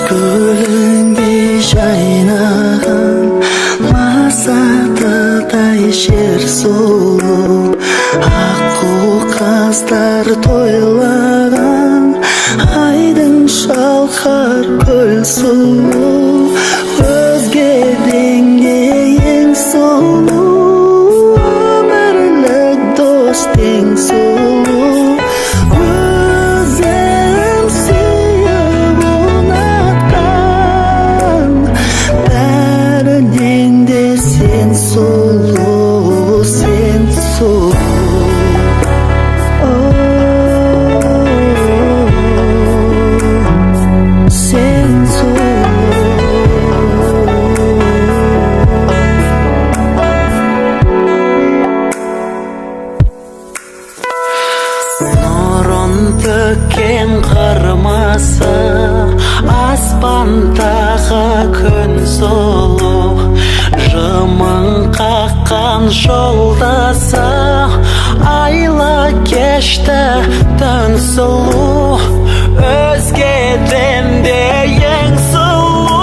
Gülüngдей жайнаған масатыдай жер сұлу, аққу қаздар тойлаған айдың шалқар көл сұлу, өзгеден ең сұлу, өмірлік дос тең сұлу. Сұлу, сен сұлу, сен нұрын төккен қырмасы, аспандағы күн сұлу, жымың қаққан жолдасы, айла кешті түн сұлу, өзгеден де ең сұлу,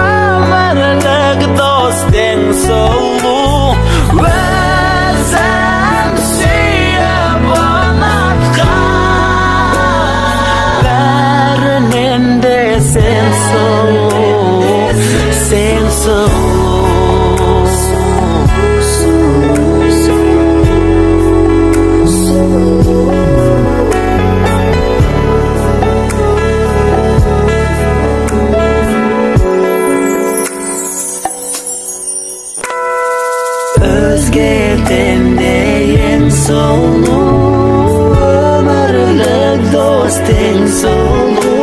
өмірлік дос тең сұлу. Өзім сүйіп ұнатқан, бәрінен де сен сұлу, сен сұлу. Өзгеден де ең сұлу, өмірлік дос тең сұлу.